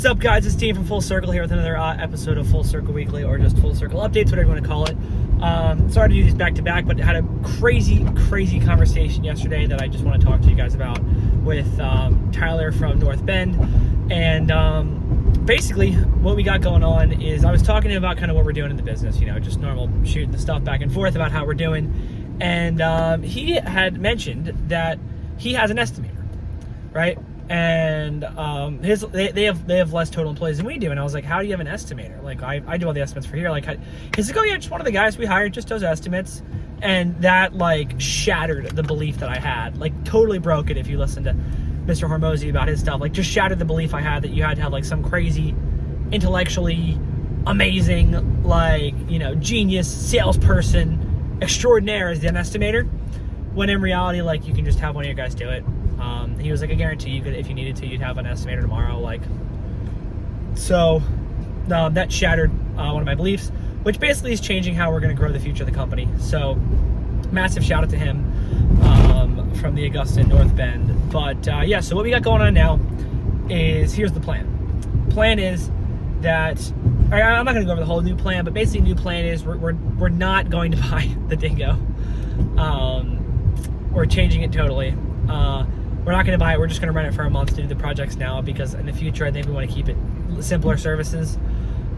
What's up, guys? It's Dean from Full Circle here with another episode of Full Circle Weekly, or just Full Circle Updates, whatever you want to call it. Sorry to do these back to back, but had a crazy conversation yesterday that I just want to talk to you guys about with Tyler from North Bend. And basically, what we got going on is I was talking to him about kind of what we're doing in the business, you know, just normal shooting the stuff back and forth about how we're doing. And he had mentioned that he has an estimator, right? And they have less total employees than we do. And I was like, how do you have an estimator? Like, I do all the estimates for here. Like, he's like, oh yeah, just one of the guys we hired just does estimates. And that like shattered the belief that I had, like totally broke it. If you listen to Mr. Hormozy about his stuff, like just shattered the belief I had that you had to have like some crazy, intellectually amazing, like, you know, genius salesperson extraordinaire as an estimator. When in reality, like, you can just have one of your guys do it. He was like, I guarantee you could, if you needed to, you'd have an estimator tomorrow. Like, so that shattered one of my beliefs, which basically is changing how we're going to grow the future of the company. So massive shout out to him from the Augusta North Bend. But yeah, so what we got going on now is, here's the plan. Plan is that, I'm not going to go over the whole new plan, but basically new plan is we're not going to buy the Dingo. We're changing it totally. We're not going to buy it. We're just going to rent it for a month to do the projects now, because in the future, I think we want to keep it simpler services.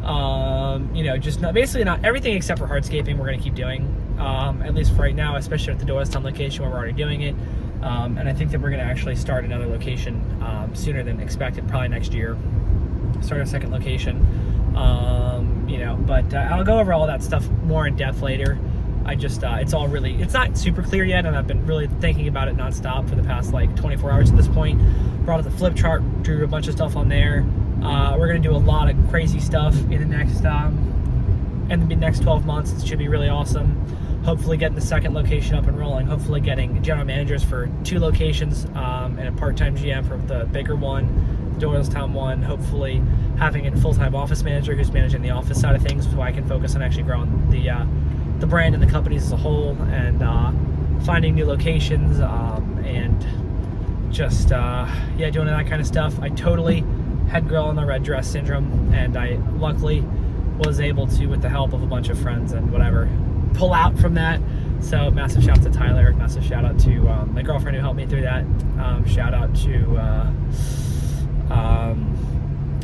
You know, just basically not everything except for hardscaping we're going to keep doing, at least for right now, especially at the Doylestown location where we're already doing it. And I think that we're going to actually start another location sooner than expected, probably next year. Start a second location. You know, but I'll go over all that stuff more in depth later. I just, it's not super clear yet, and I've been really thinking about it nonstop for the past like 24 hours at this point. Brought up the flip chart, drew a bunch of stuff on there. We're going to do a lot of crazy stuff in the next 12 months. It should be really awesome. Hopefully getting the second location up and rolling. Hopefully getting general managers for 2 locations and a part-time GM for the bigger one, Doylestown one. Hopefully having a full-time office manager who's managing the office side of things, so I can focus on actually growing the brand and the companies as a whole, and finding new locations, and just yeah, doing that kind of stuff. I totally had girl in the red dress syndrome, and I luckily was able to, with the help of a bunch of friends and whatever, pull out from that. So massive shout out to Tyler, massive shout out to my girlfriend who helped me through that. Shout out to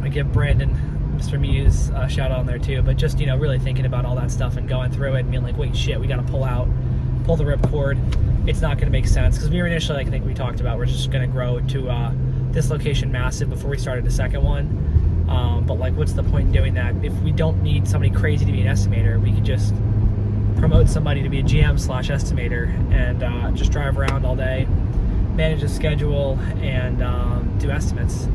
I give Brandon, Mr. Muse, shout out on there too. But just, you know, really thinking about all that stuff and going through it and being like, wait, shit, we got to pull the ripcord. It's not going to make sense, because we were initially, like, I think we talked about, we're just going to grow to this location massive before we started the second one. But like, what's the point in doing that if we don't need somebody crazy to be an estimator? We could just promote somebody to be a GM/estimator and just drive around all day, manage a schedule, and do estimates.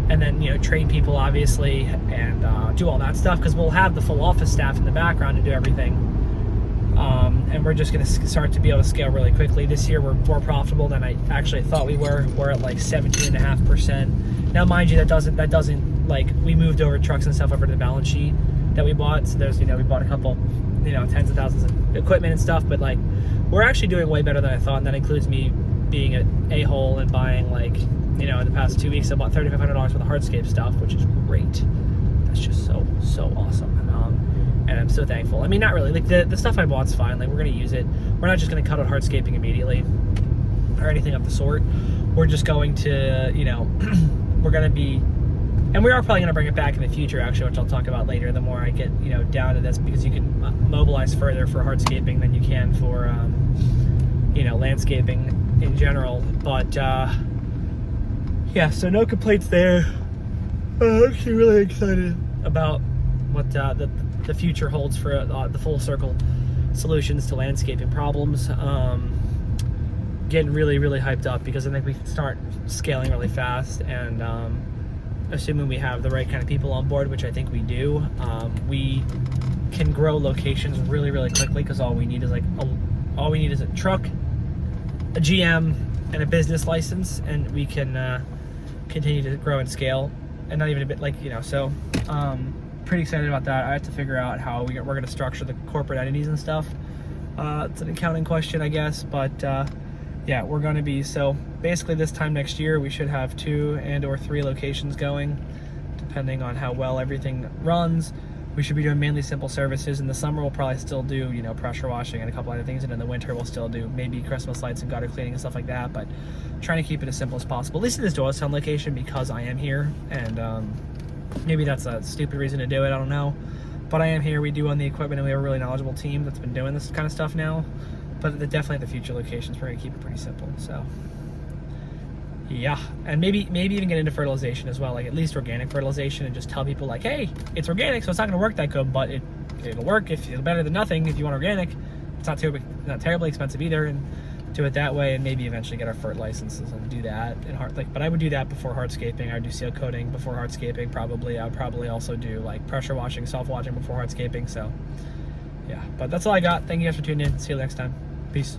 And then, you know, train people, obviously, and do all that stuff, because we'll have the full office staff in the background to do everything. And we're just going to start to be able to scale really quickly. This year, we're more profitable than I actually thought we were. We're at like 17.5%. Now, mind you, that doesn't like, we moved over trucks and stuff over to the balance sheet that we bought. So there's, you know, we bought a couple, you know, tens of thousands of equipment and stuff. But like, we're actually doing way better than I thought. And that includes me being an a-hole and buying, like, you know, in the past 2 weeks, I bought $3,500 worth of hardscape stuff, which is great. That's just so awesome. And I'm so thankful. I mean, not really. Like, the stuff I bought's fine. Like, we're going to use it. We're not just going to cut out hardscaping immediately or anything of the sort. We're just going to, you know, we're going to be, and we are probably going to bring it back in the future, actually, which I'll talk about later, the more I get, you know, down to this, because you can mobilize further for hardscaping than you can for, you know, landscaping in general. But, yeah, so no complaints there. I'm actually really excited about what the future holds for the Full Circle solutions to landscaping problems. Getting really hyped up, because I think we can start scaling really fast, and assuming we have the right kind of people on board, which I think we do, we can grow locations really quickly, because all we need is a truck, a GM, and a business license, and we can continue to grow and scale, and not even a bit, like, you know. So pretty excited about that. I have to figure out how we're going to structure the corporate entities and stuff. It's an accounting question, I guess, but yeah, we're going to be, so basically this time next year we should have 2 and or 3 locations going. depending on how well everything runs. We should be doing mainly simple services. In the summer, we'll probably still do, you know, pressure washing and a couple other things. And in the winter, we'll still do maybe Christmas lights and gutter cleaning and stuff like that. But trying to keep it as simple as possible, at least in this Doylestown location, because I am here. And maybe that's a stupid reason to do it, I don't know. But I am here, we do own the equipment, and we have a really knowledgeable team that's been doing this kind of stuff now. But definitely at the future locations, we're gonna keep it pretty simple, so. Yeah, and maybe even get into fertilization as well, like at least organic fertilization, and just tell people like, hey, it's organic, so it's not going to work that good, but it'll work. If it's better than nothing, if you want organic, it's not terribly expensive either, and do it that way, and maybe eventually get our fert licenses and do that in but I would do that before hardscaping. I would do seal coating before hardscaping probably. I would probably also do like pressure washing, soft washing before hardscaping. So yeah, but that's all I got. Thank you guys for tuning in. See you next time. Peace.